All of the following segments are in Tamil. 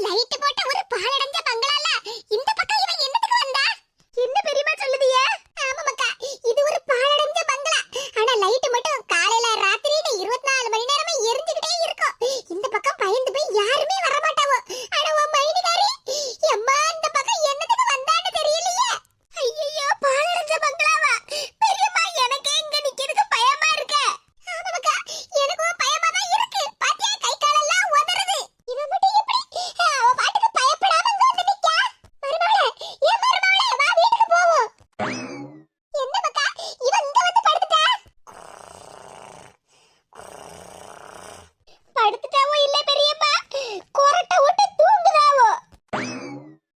லைட் போட்ட ஒரு பாலடைஞ்ச பங்களால இந்த பக்கம் இவன் என்னத்துக்கு வந்தா? என்ன பெரியமா சொல்லுதியே? ஆமா மக்கா, இது ஒரு பாலடைஞ்ச பங்களா. ஆனா லைட் மட்டும் காலையில ராத்திரின்னு 24 மணி நேரமே எரிஞ்சுக்கிட்டே இருக்கும். இந்த பக்கம் பயந்து போய் யாருமே வர மாட்டாவோ. ஆனா உன் மைனிகாரி அம்மா இந்த பக்கம் என்னத்துக்கு வந்தான்னு தெரியலையே. ஐயோ, பாலடைஞ்ச பங்களாவா? பெரியமா எனக்கே இங்க நிக்கிறதுக்கு பயமா இருக்கு. ஆமா மக்கா, எனக்கும் பயமா தான் இருக்கு. பாத்தியா கை காலெல்லாம் உதறுது. இவன் மட்டும் எப்படி அவ பாட்டுக்கு பயப்படாம இங்க வந்து நிக்கா? மருமகளே, ஏன் மருமகளே, வா வீட்டுக்கு போவோம். என்ன மக்கா, இவன் இங்க வந்து படுத்துட்டா? படுத்துட்டாவோ இல்ல பெரியப்பா, கொரட்டை விட்டு தூங்குதாவோ.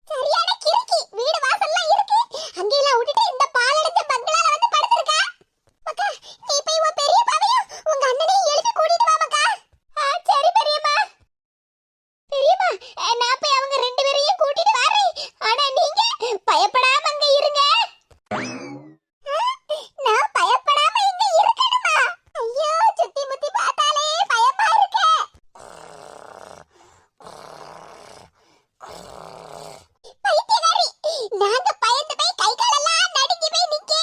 சரியான கிறுக்கி, வீடு வாசல்லாம் இருக்கு, அங்கெல்லாம் விட்டுட்டு இந்த பாலடைஞ்ச பங்களால வந்து படுத்துருக்கா. மக்கா, நீ போய் உன் பெரியப்பாவையும் உங்க அண்ணனையும் எழுப்பி கூட்டிட்டு வா மக்கா. சரி பெரியம்மா. பெரியம்மா, நான் போய் அவங்க 2 பேரையும் கூட்டிட்டு வரேன். ஆனா நீங்க பயப்படாம அங்க இருங்க. நான் பயப்படாம இங்க இருக்கணுமா? ஐயோ, சுத்தி முத்தி பார்த்தாலே பயமா இருக்கு. பைத்தியக்காரி, நாங்க பயந்து போய் கை காலெல்லாம் நடுங்கி போய் நிக்கே.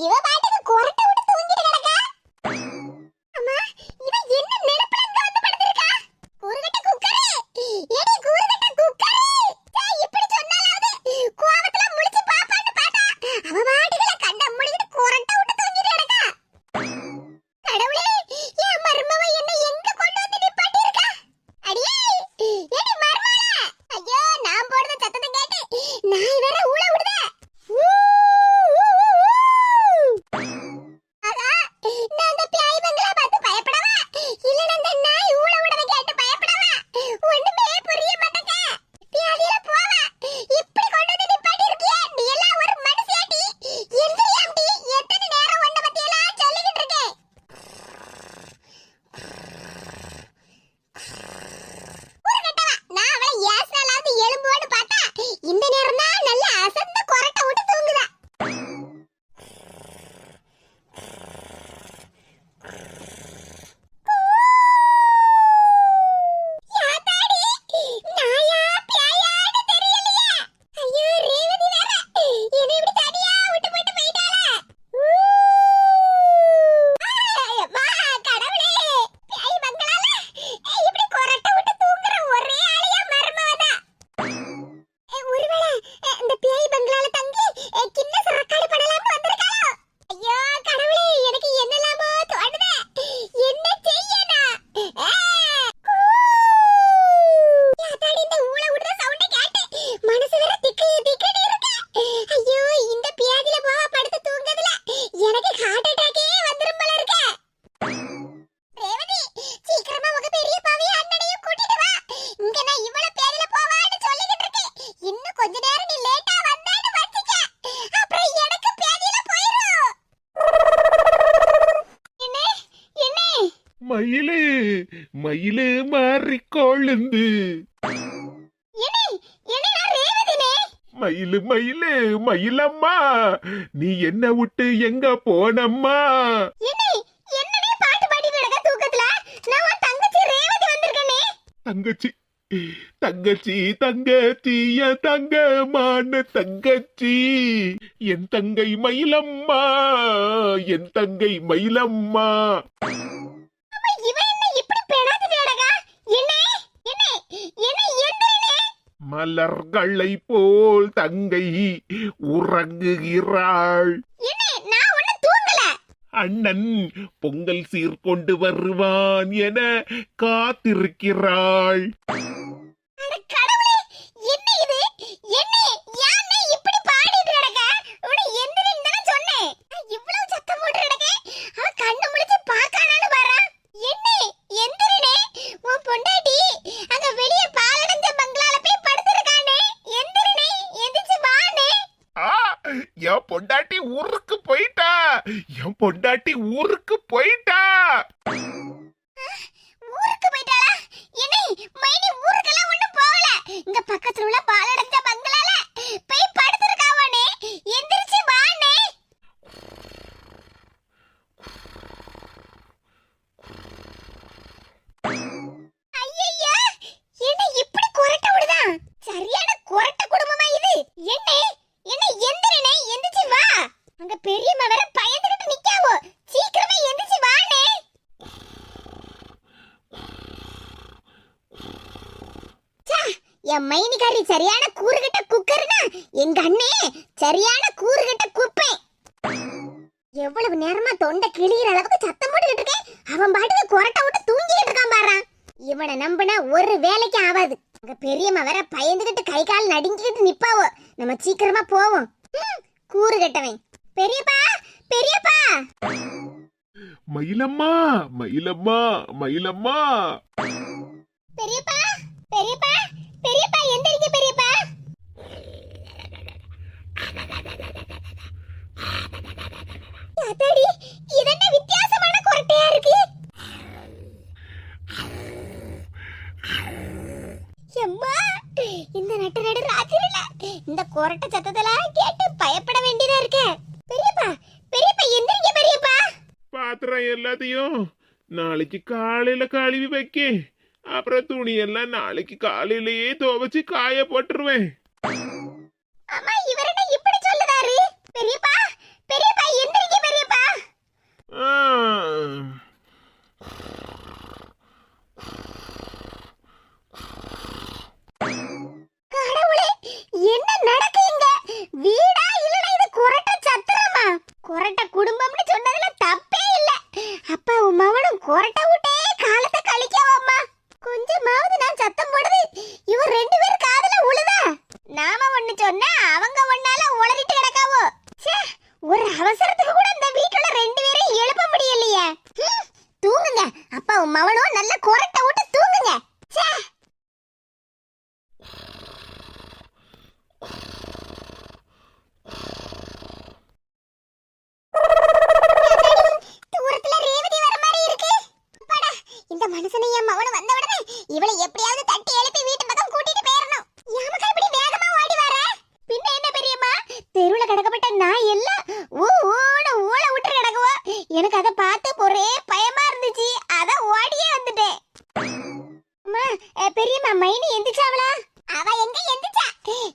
இவ பாட்டுக்கு கொரட்டை விட்டு தூங்கிட்டு கிடக்கா. அம்மா, இவ என்ன நினைப்புல இங்க வந்து படுத்திருக்கா? கூறுகட்ட குக்கரே, ஏடி கூறுகட்ட குக்கரே. இப்படி சொன்னாலாவது கோவத்துல முழிச்சு பாப்பான்னு பார்த்தா அவ பாட்டுல கண்ண மூடிட்டு கொரட்டை விட்டு தூங்கிட்டு கிடக்கா. கடவுளே, என் மருமவ என்ன எங்க கொண்டு வந்து நிப்பாட்டி இருக்கா? அடியே, ஏடி மருமவளே. ஐயோ, நான் போடுற சத்தத்தை கேட்டு நாய் வேற ஊள விடுதே. ஆகா, நான் அந்த பியாய் பங்களா பார்த்து பயப்படவா? இல்ல அந்த நாய் ஊள விடுறத கேட்டு பயப்படவா? ஒண்ணுமே புரிய மாட்டேங்க. பியாதியில போவா, இப்படி கொண்டு வந்து நிப்பாட்டி இருக்கியே, நீ எல்லாம் ஒரு மனுஷியாடி? எந்திரியாம்டி, எத்தனை நேரம் உன்னை பத்தி எல்லாம் சொல்லிக்கிட்டு இருக்கேன். ஊருகட்டவா, நான் அவளை ஏசினாலாவது எலும்புவான்னு பார்த்தா இந்த நேரம் தான் நல்ல அசந்த கொரட்டை விட்டு தூங்குதா. யாத்தாடி, நாயா பியாயான்னு தெரியலையே. ஐயோ, ரேவதி வேற என்னை இப்படி தனியா விட்டு போயிட்டு போயிட்டாளே. அம்மா, கடவுளே, பியாய் பங்களால இப்படி கொரட்டை விட்டு தூங்குற ஒரே ஆளியா மருமவதான். ஒருவேளை இந்த பியாய் பங்களால தங்கி கின்னஸ் ரெக்கார்ட் பண்ணலாம்னு வந்திருக்காளோ? ஐயோ கடவுளே, எனக்கு என்னலாமோ தோணுதே. என்ன செய்யனா? யாத்தாடி, இந்த ஊள விடுற சவுண்ட கேட்டு மனசு வேற திக்கு திக்குன்னு இருக்கு. ஐயோ, இந்த பியாதில போவா படுத்து தூங்குறதுல எனக்கு ஹார்ட் அட்டாக்கே வந்துரும் போல இருக்கு. ரேவதி, சீக்கிரமா உங்க பெரியப்பாவையும் அண்ணனையும் கூட்டிட்டு வா. இங்க நான் இவ்வளவு பியாதில போவான்னு சொல்லிக்கிட்டு இருக்கேன். இன்னும் கொஞ்ச நேரம் நீ லேட்டா வந்தான்னு வச்சுக்க, அப்புறம் எனக்கு பியாதில போயிரும். என்ன என்ன மயிலு மயிலு மாறிக்கொழுந்து. என்ன என்ன நான் ரேவதினே. மயிலு மயிலு மயிலம்மா, நீ என்ன விட்டு எங்க போனம்மா? என்ன என்னனே பாட்டு பாடிட்டு இருக்க தூக்கத்துல? நான் உன் தங்கச்சி ரேவதி வந்திருக்கனே. தங்கச்சி தங்கச்சி தங்கச்சி என் தங்கமான தங்கச்சி, என் தங்கை மயிலம்மா, என் தங்கை மயிலம்மா. அப்ப இவன் என்ன இப்படி பெணாத்திட்டு கிடக்கா? என்ன என்ன என்ன எந்திரனே. மலர்களை போல் தங்கை உறங்குகிறாள். என்ன நான் ஒண்ணு தூங்கல. அண்ணன் பொங்கல் சீர் கொண்டு வருவான் என காத்திருக்கிறாள். அட கடவுளே, என்ன இது? என்ன யானை இப்படி பாடிட்டு கிடக்க? உன்னை எந்திரன்னு தான சொன்னேன். நான் இவ்வளவு சத்தம் போட்டு கிடக்கேன், அவ கண்ணு முழிச்சு பார்க்கானான்னு பாரா. என்ன எந்திரனே, உன் பொண்டாட்டி அங்க வெளிய பாலடைஞ்ச பங்களால போய் படுத்திருக்கானே. எந்திரனே, எந்திரிச்சு வானே. என் பொண்டாட்டி ஊருக்கு போயிட்டா, என் பொண்டாட்டி ஊருக்கு போயிட்டா. ஊருக்கு போயிட்டாளா? என்ன மைனி ஊருக்கெல்லாம் ஒண்ணும் போகல. இங்க பக்கத்துல உள்ள பாலடைஞ்ச பங்களால போய் படுத்திருக்காவானே. எந்திரிச்சு வானே. ஐயையா, என்ன இப்படி கொரட்டை விடுதா? என் மைனிகாரி சரியான கூறுகிட்ட குக்கர்னா எங்க அண்ணே சரியான கூறுகிட்ட குப்பை. எவ்வளவு நேரமா தொண்டை கிளியிற அளவுக்கு சத்தம் போட்டுக்கிட்டு இருக்கேன். அவன் பாட்டுக்கு கொரட்டை விட்டு தூங்கிக்கிட்டு இருக்கான் பாரு. இவனை நம்பினா ஒரு வேலைக்கு ஆகாது. அங்க பெரியம்மா வேற பயந்துகிட்டு கை கால் நடுங்கிக்கிட்டு நிப்பாவோ. நம்ம சீக்கிரமா போவோம். கூறு கட்டவன். பெரியப்பா பெரியப்பா. மயிலம்மா மயிலம்மா மயிலம்மா. பெரியப்பா பெரியப்பா பெரியப்பா எந்திரிங்க பெரியப்பா. அதாடி இதென்ன வித்தியாசமான கொரட்டையா இருக்கு. அம்மா இந்த நடு ராத்திரில இந்த கொரட்டை சத்தத்தெல்லாம் கேட்டு பயப்பட வேண்டியதா இருக்கு. பெரியப்பா பெரியப்பா எந்திரிங்க பெரியப்பா. பாத்திரம் எல்லாத்தையும் நாளைக்கு காலையில கழுவி வைக்க. அப்புறம் துணியெல்லாம் நாளைக்கு காலையிலேயே துவைச்சு காய போட்டுருவேன். அம்மா இவர் என்ன இப்படி சொல்லுதாரு? பெரியப்பா பெரியப்பா எந்திரிங்க பெரியப்பா. கடவுளே என்ன நடக்குங்க? வீடா இல்லனா இது கொரட்டை சத்திரமா? கொரட்டை குடும்பம்னு சொன்னதுல தப்பே இல்ல. அப்பா உம்மாவனும் கொரட்டை விட்டே காலத்தை கழிக்கவாம்மா. கொஞ்சமாவது நான் சத்தம் போடுது இவர் ரெண்டு பேர் காதுல உழுதா? நாம ஒண்ணு சொன்னா அவங்க ஒண்ணால உளறிட்டு கிடக்காவோ. ஒரு அவசரத்துக்கு கூட இந்த வீட்டுல ரெண்டு பேரும் எழுப்ப முடியலையே. தூங்குங்க அப்பா உம்மாவனும் நல்ல கொரட்டை விட்டு தூங்குங்க. தூரத்துல ரேவதி வர மாதிரி இருக்கு. அப்பாடா இந்த மனுஷனை என் மவன வந்த உடனே இவளை எப்படியாவது தட்டி எழுப்பி வீட்டு பக்கம் கூட்டிட்டு போயிரணும். யாமக்கா இப்படி வேகமா ஓடி வர? பின்ன என்ன பெரியம்மா தெருவுல கிடக்கப்பட்ட நாய் எல்லாம் ஓட ஓட விட்டு கிடக்குவோ. எனக்கு அதை பார்த்து ஒரே பயமா இருந்துச்சு. அத ஓடியே வந்துட்டேன். அம்மா பெரியம்மா மைனி எந்திரிச்சாவளா? அவ எங்க எந்திரிச்சா?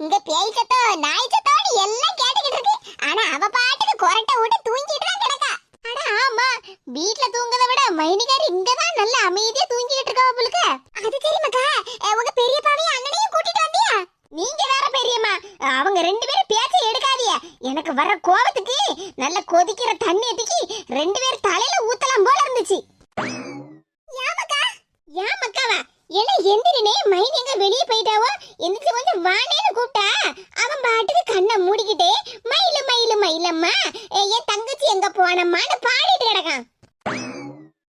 இங்க பேய் சத்தோ நாய் சத்தோன்னு எல்லாம் கேட்டுக்கிட்டு இருக்கு. ஆனா அவ பாட்டுக்கு கொரட்டை விட்டு தூங்கிட்டு தான் கிடக்கா. அட ஆமா வீட்ல தூங்கத விட மைனிகாரி இங்கதான் நல்ல அமைதியா தூங்கிட்டு இருக்கா போலுக்க. அது தெரியுமாக்கா உங்க பெரியப்பாவையும் அண்ணனையும் கூட்டிட்டு வந்தியா? நீங்க வேற பெரியம்மா அவங்க ரெண்டு பேரும் பேச்ச எடுக்காதீங்க. எனக்கு வர கோபத்துக்கு நல்ல கொதிக்கிற தண்ணி ஊத்தி ரெண்டு பேர் தலையில ஊத்தலாம் போல இருந்துச்சு. யாமக்கா யாமக்காவா என்ன எந்திரினே மைனி எங்க வெளியே போயிட்டாவோ. எந்திரிச்சு கொஞ்சம் வானேன்னு கூப்பிட்டா அவன் பாட்டுக்கு கண்ணை மூடிக்கிட்டே மயிலு மயிலு மயிலம்மா என் தங்கச்சி எங்க போனம்மான்னு பாடிட்டு கிடக்கான்.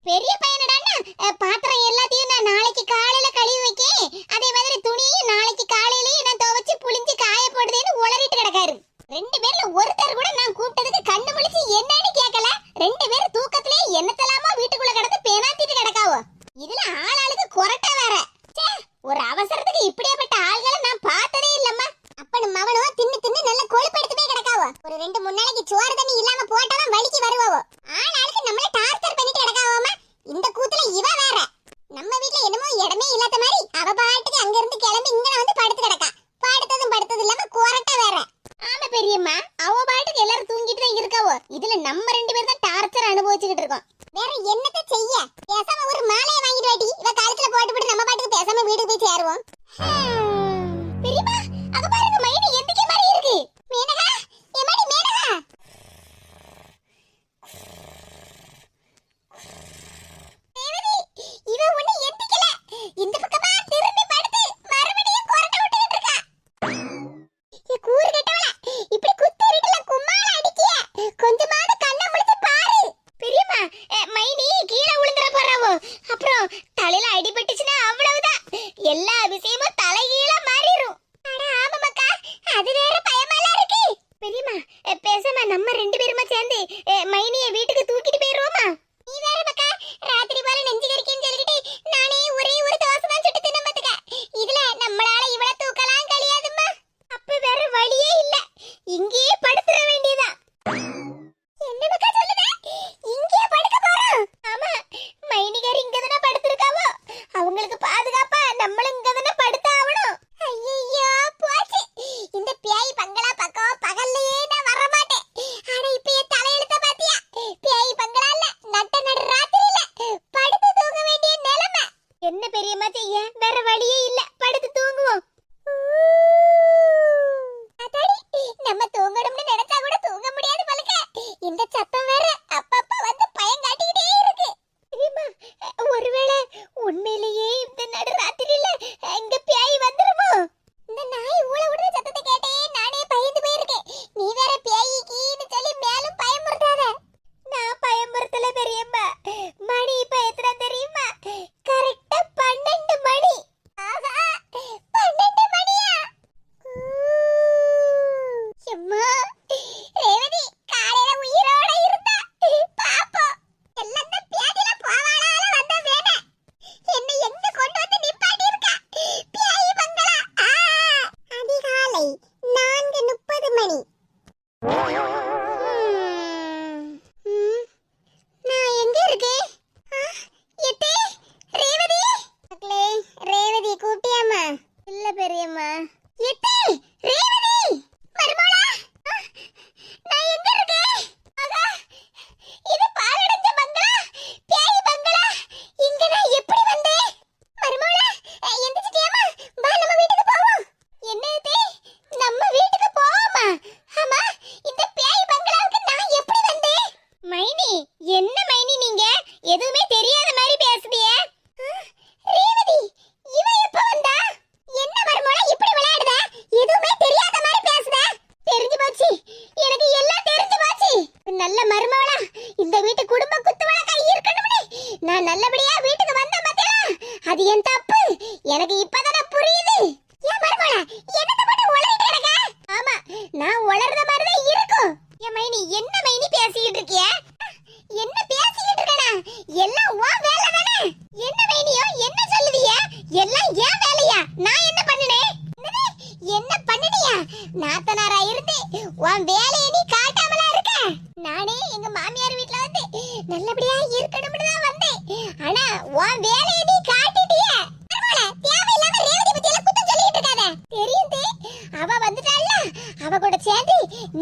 பெரிய பையனடான்னா பாத்திரம் எல்லாத்தையும் நான் நாளைக்கு காலையில கழுவி வைக்க, அதே மாதிரி துணியும் நாளைக்கு காலையிலேயே நான் துவைச்சு புளிஞ்சு காய போடுதேன்னு உளறிட்டு கிடக்காரு. ரெண்டு பேர்ல ஒருத்தர் கூட நான் கூப்பிட்டதுக்கு கண்ணு முழிச்சு என்னன்னு கேட்கல. ரெண்டு பேரும் தூக்கத்திலே என்னத்தலாமா வீட்டுக்குள்ள கிடந்து பேனாத்திட்டு கிடக்காவோ. இதுல ஆளாளுக்கு கொரட்டை வேற. ஒரு அவசரத்துக்கு இப்படியாப்பட்ட ஆள்களை நான் பார்த்ததே இல்லம்மா. அப்பனும் மவனும் தின்னு தின்னு நல்ல கொழுப்படுத்து போய் கிடக்காவோ. ஒரு 2-3 நாளைக்கு சோறு தண்ணி இல்லாம போட்டவன் வலிக்கு வருவாவோ. ஆளாளுக்கு நம்மள டார்ச்சர் பண்ணிட்டு கிடக்காவோமா. இந்த கூத்துல இவ வேற. நம்ம வீட்ல என்னமோ இடமே இல்லாத மாதிரி அவ பாட்டுக்கு அங்க இருந்து கிளம்பி இங்க வந்து படுத்து கிடக்கா. படுத்தது இல்லாம கொரட்டை வேற. ஆமா பெரியம்மா அவ பாட்டுக்கு எல்லாரும் தூங்கிட்டு தான் இருக்காவோ. இதுல நம்ம ரெண்டு பேரும் தான் டார்ச்சர் அனுபவிச்சுக்கிட்டு இருக்கோம். வேற என்னத்த செய்ய? பேசாம ஒரு மாலையை வாங்கிட்டு வாடி. இவ காலத்துல போட்டு நம்ம பாட்டுக்கு பேசாம வீட்டுக்கு போய் சேருவோம். பெரியம்மா அங்க பாருங்க மைனி எந்திரிக்க மாதிரி இருக்கு. மேனகா ஏமாடி மேனகா. தேவதி இவ ஒண்ணு எந்திரிக்கல. இந்த பக்கமா திரும்பி படுத்து மறுபடியும் கொரட்டை விட்டுக்கிட்டு இருக்கா. கூறு கட்டவள இப்படி குத்திரிட்டுல கும்மால அடிக்கிய. கொஞ்சமாவது கண்ணை முழிச்சு பாரு. பெரியம்மா மைனி கீழே விழுந்துற போறாவோ. அப்புறம் தலையில அடிபட்டுச்சுன்னா அவ்வளவுதான். எல்லா விஷயமும் தலைகீழா மாறிரும். அட ஆமாக்கா அது வேற பயமால இருக்கு. பெரியம்மா பேசாம நம்ம ரெண்டு பேருமா சேர்ந்து மைனியை வீட்டுக்கு தூக்கிட்டு போயிடுவோமா? நீ வேற மக்கா ராத்திரி போல நெஞ்சு கறிக்கேன்னு சொல்லிட்டு நானே ஒரே ஒரு தோசை தான் சுட்டு தின்ன பாத்துக்க. இதுல நம்மளால இவள தூக்கலாம் கழியாதும்மா. அப்ப வேற வழியே இல்ல. இங்கேயே படுத்துற வேண்டியதான். என்ன மக்கா சொல்லுத? இங்கேயே படுக்க போறோம். ஆமா மைனிகாரி இங்க தான படுத்துருக்காவோ. அவங்களுக்கு பாதுகாப்பா நம்மளும் இங்க தான படுத்தா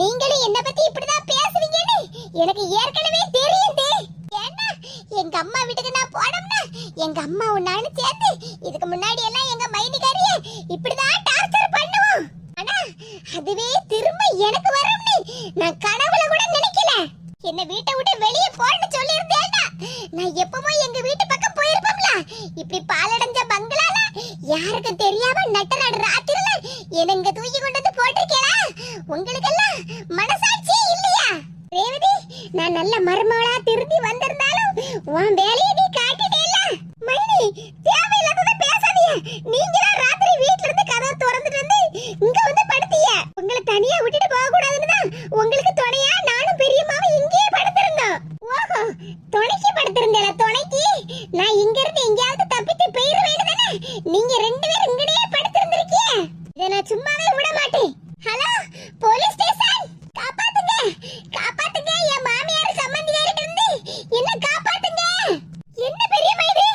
நீங்களும் என்ன பத்தி இப்படிதான் பேசுவீங்கன்னு எனக்கு ஏற்கனவே தெரியுது. ஏன்னா எங்க அம்மா வீட்டுக்கு நான் போனோம்னா எங்க அம்மா நானும் சேர்ந்து இதுக்கு முன்னாடி எல்லாம் எங்க மைனிகாரிய இப்படிதான் டார்ச்சர் பண்ணுவோம். ஆனா அதுவே திரும்ப எனக்கு வரும்னு நான் கனவுல கூட நினைக்கல. என்ன வீட்டை விட்டு வெளியே போன்னு சொல்லி இருந்தேன்னா நான் எப்பவும் எங்க வீட்டு பக்கம் போயிருப்போம்ல. இப்படி பாலடைஞ்ச பங்களால யாருக்கு தெரியாம நட்டநாடு ராத்திரில என்னங்க தூக்கி கொண்டு வந்து போட்டிருக்கேளா? உங்களுக்கெல்லாம் மனசாட்சி இல்லையா? ரேவதி, நான் நல்ல மருமகளா திரும்பி வந்திருந்தாலும் உன் வேலையை நீ காட்டிட்டேல்ல. மைனி, தேவையில்லாதத பேசாதீங்க. நீங்க ராத்திரி வீட்ல இருந்து கதவை திறந்துட்டு வந்து இங்க வந்து படுத்தீங்க. உங்களை தனியா விட்டுட்டு போக கூடாதுன்னு தான் உங்களுக்கு துணையா நானும் பெரியம்மாவும் இங்கேயே படுத்திருந்தோம். ஓஹோ, துணைக்கு படுத்திருந்தேல? துணைக்கு நான் இங்க இருந்து எங்கயாவது தப்பித்து போயிட வேண்டியதானே? நீங்க ரெண்டு பேரும் இங்கனே படுத்திருந்திருக்கீங்க. இதை நான் சும்மாவே விட மாட்டேன். ஹலோ போலீஸ் ஸ்டேஷன், காப்பாத்துங்க காப்பாத்துங்க, என் மாமியார் சம்பந்தியாரிட்ட இருந்து என்ன காப்பாத்துங்க. என்ன பெரியம்மா இது?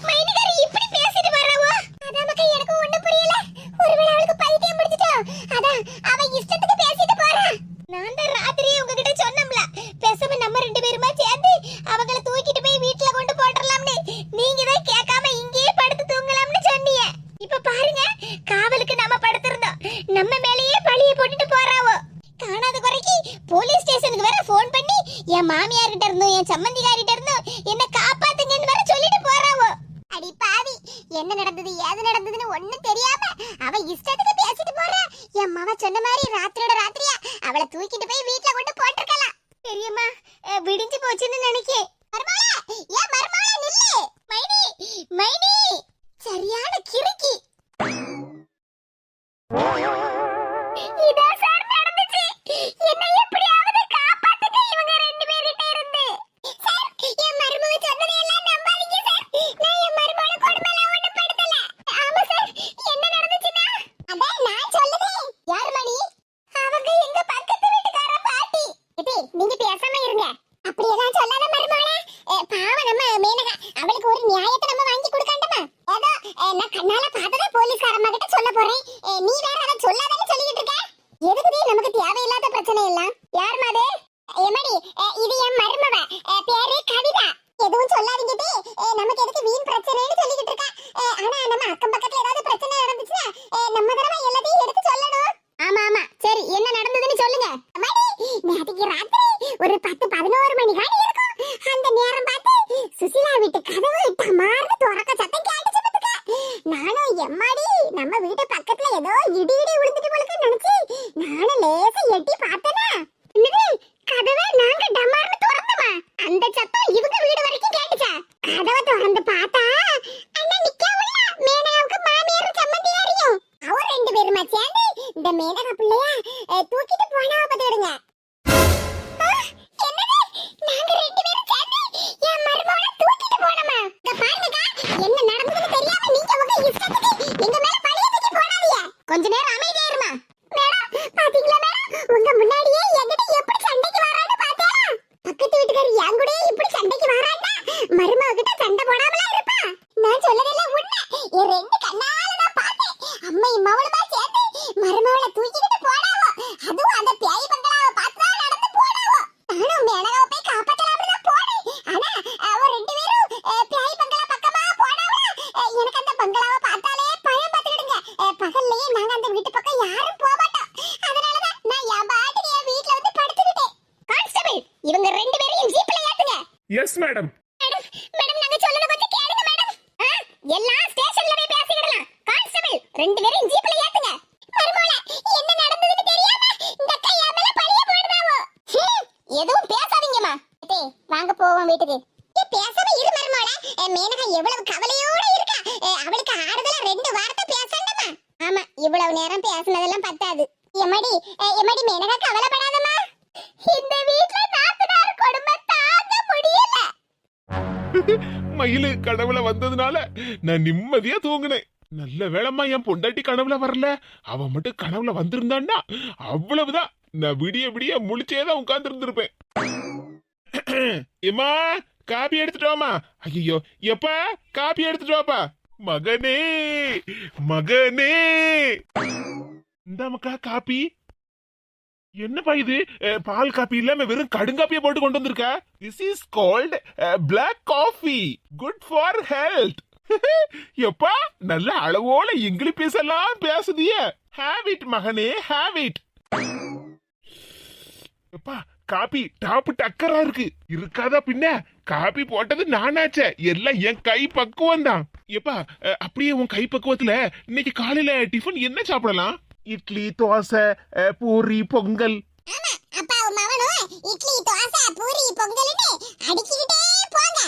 மைனிகாரி இப்படி பேசிட்டு வர்றாவோ? அதான் மக்கா, எனக்கு ஒண்ணும் புரியல. ஒருவேளை அவளுக்கு பைத்தியம் பிடிச்சிட்டோ? அதான் அவ இஷ்டத்துக்கு பேசிட்டு போறா. நான் தான் ராத்திரியே உங்ககிட்ட சொன்னோம்ல, பேசாம நம்ம ரெண்டு பேருமா சேர்ந்து அவங்கள தூக்கிட்டு போய் வீட்ல கொண்டு போட்டுறலாம்னு. நீங்க தான் கேட்காம இங்கேயே படுத்து தூங்கலாம்னு சொன்னீங்க. இப்ப பாருங்க, காவலுக்கு நம்ம படுத்திருந்தோம், நம்ம மேலேயே பழிய போட்டுட்டு போறாவோ. காணாத குறைக்கு போலீஸ் ஸ்டேஷனுக்கு வேற ஃபோன் பண்ணி என் மாமியார் கிட்ட இருந்தும் என் சம்பந்திகாரிட்ட இருந்தும் என்ன காப்பாத்துங்கன்னு வேற சொல்லிட்டு போறாவோ. அடி பாவி, என்ன நடந்தது ஏது நடந்ததுன்னு ஒண்ணும் தெரியாம அவ இஷ்டத்துக்கு பேசிட்டு போறா. என் மாவ சொன்ன மாதிரி ராத்திரியோட ராத்திரியா அவளை தூக்கிட்டு போய் வீட்ல கொண்டு போட்டுருக்கலாம். பெரியம்மா, விடிஞ்சு போச்சுன்னு நினைக்கேன். மருமகளே, ஏன் மருமகளே நில்லு. மைனி மைனி, சரியான கிறுக்கி. இதா சார் நடந்துச்சு. என்னை எப்படியாவது காப்பாத்துங்க இவங்க ரெண்டு பேர்கிட்ட இருந்து. சார், என் மருமக சொன்னதையெல்லாம் நம்பாதீங்க சார். நான் என் மருமகள கொடுமைலாம் ஒண்ணும் படுத்தல. ஆமா சார், என்ன நடந்துச்சுன்னா அதான் நான் சொல்லுதேன். யார் மணி? அவங்க எங்க பக்கத்து வீட்டுக்கார பாட்டி. இது நீங்க பேசாம இருங்க. அப்படியெல்லாம் சொல்லாத மருமகளே. பாவம் நம்ம மேனகா, அவளுக்கு ஒரு நியாயத்தை நம்ம வாங்கி கொடுக்கண்டமா? ஏதோ நான் கண்ணால பார்த்தத போலீஸ்காரம்மா கிட்ட சொல்ல போறேன். நீ வேற அதை சொல்லாதன்னு சொல்லிட்டு இருக்க. எதுக்குதே நமக்கு தேவையில்லாத பிரச்சனை எல்லாம்? யார் மாதே? எமடி, இது என் மருமவ, பேரு கவிதா. எதுவும் சொல்லாதீங்க தே, நமக்கு எதுக்கு வீண் பிரச்சனைன்னு சொல்லிட்டு இருக்கா. ஆனா நம்ம அக்கம் பக்கத்துல ஏதாவது பிரச்சனை நடந்துச்சுன்னா நம்ம தடவை எல்லாத்தையும் எடுத்து சொல்லணும். ஆமா ஆமா, சரி, என்ன நடந்ததுன்னு சொல்லுங்க. அம்மாடி, நேத்துக்கு ராத்திரி ஒரு 10-11 மணி காணி இருக்கும். அந்த நேரம் பார்த்து சுசிலா வீட்டு கதவு டமார்னு திறக்க சத்தம் கேட்டுச்சு பாத்துக்க. நானும் எம்மாடி, நம்ம வீட்டு பக்கத்துல ஏதோ இடி விழுந்துட்டு போலக்கு நினைச்சு நானும் லேசா எட்டி பார்த்தேனா, என்னது கதவை நாங்க டமார்னு திறந்தோமா, அந்த சத்தம் இவங்க வீடு வரைக்கும் கேட்டுச்சா. கதவை திறந்து பார்த்தா அண்ணா நிக்கவுல மேனகாவுக்கு மாமியார் சம்பந்தியாரியும் அவர் ரெண்டு பேருமா சேர்ந்து இந்த மேனகா பிள்ளையா தூக்கிட்டு போனா பாத்துடுங்க. என்னது, நாங்க ரெண்டு பேரும் சேர்ந்து என் மருமகளை தூக்கிட்டு போனோமா? இங்க பாருங்கக்கா, என்ன நடந்ததுன்னு தெரியாம நீங்க உங்க இஷ்டத்துக்கு எங்க மேல பழிய தூக்கி போடாதீங்க. கொஞ்ச நேரம் அமைதியா இருமா. மேடம், பாத்தீங்களா மேடம், உங்க முன்னாடியே என்கிட்ட எப்படி சண்டைக்கு வரான்னு பார்த்தா? பக்கத்து வீட்டுக்காரி என் கூட இப்படி சண்டைக்கு வரான்னா மருமக கிட்ட சண்டை போடாமலா இருப்பா? நான் சொல்லதெல்லாம் உண்மை. என் ரெண்டு கண்ணால நான் பார்த்தேன். அம்மையும் மவளுமா சேர்ந்து மருமகளை தூக்கிட்டு போனாவோ. அதுவும் அந்த பேய் பங்களாவை பார்த்து நடந்து போனாவோ. நானும் மேனகாவை போய் காப்பாத்தலாம்னு தான் போனேன். ஆனா அவ ரெண்டு பேரும் பேய் பங்களா பக்கமா போனாவோ. எனக்கு அந்த பங்களாவை பார்த்தாலே பயம் பார்த்துடுங்க. பகல்லையே நாங்க அந்த வீட்டு பக்கம் யாரும் போக மாட்டோம். அதனாலதான் நான் என் பாட்டுக்கு என் வீட்ல வந்து படுத்துக்கிட்டேன். கான்ஸ்டபிள், இவங்க ரெண்டு பேரையும் ஜீப்ல ஏத்துங்க. Yes madam. மேடம், மேடம், நாங்க சொல்றத கொஞ்சம் கேளுங்க மேடம். எல்லாம் ஸ்டேஷன்ல போய் பேசிடலாம். கான்ஸ்டபிள், ரெண்டு பேரையும் ஜீப்ல ஏத்துங்க. மருமகளே, என்ன நடந்ததுன்னு தெரியாம இந்த அக்கா என் மேல பழிய போடுறாவோ. எதுவும் பேசாதீங்கம்மா. டேய், வாங்க போவோம் வீட்டுக்கு. பேசாம இரு மருமகளே. மேனகா எவ்வளவு கவலையோட இருக்கா. அவளுக்கு ஆறுதலா ரெண்டு வார்த்தை பேசணுமா? ஆமா, இவ்வளவு நேரம் பேசினதெல்லாம் பத்தாது. எம்மாடி எம்மாடி, மேனகா கவலைப்படாதம்மா. இந்த வீட்ல நாத்தனார் கொடுமை தாங்க முடியல. மயிலு கனவுல வந்ததுனால நான் நிம்மதியா தூங்குனேன். நல்ல வேளைம்மா என் பொண்டாட்டி கனவுல வரல. அவன் மட்டும் கனவுல வந்திருந்தான்னா அவ்வளவுதான், நான் விடிய விடிய முழிச்சேதான் உட்கார்ந்து இருந்திருப்பேன். ஏமா, காப்பி எடுத்துட்டு வாமா. ஐயோ, எப்பா காப்பி எடுத்துட்டு வாப்பா. மகனே மகனே, இந்தாமக்கா காப்பி. என்னப்பா இது பால் காப்பி இல்லாம வெறும் கடுங்காப்பியை போட்டு கொண்டு வந்திருக்க. This is called black coffee, good for health. எப்பா நல்ல அளவோல இங்கிலீஷ் எல்லாம் பேசுதிய. ஹேவ் இட் மகனே, ஹேவ் இட். எப்பா காபி டாப்பு டக்கரா இருக்கு. இருக்காதா பின்ன? காபி போட்டது நானாச்சே, எல்லாம் என் கை பக்குவம் தான். எப்பா அப்படியே உன் கை பக்குவத்துல இன்னைக்கு காலையில டிஃபன் என்ன சாப்பிடலாம்? இட்லி, தோசை, பூரி, பொங்கல். ஆமா, அப்பா மவனும் இட்லி, தோசை, பூரி, பொங்கல்னு அடிக்கிட்டே போங்க.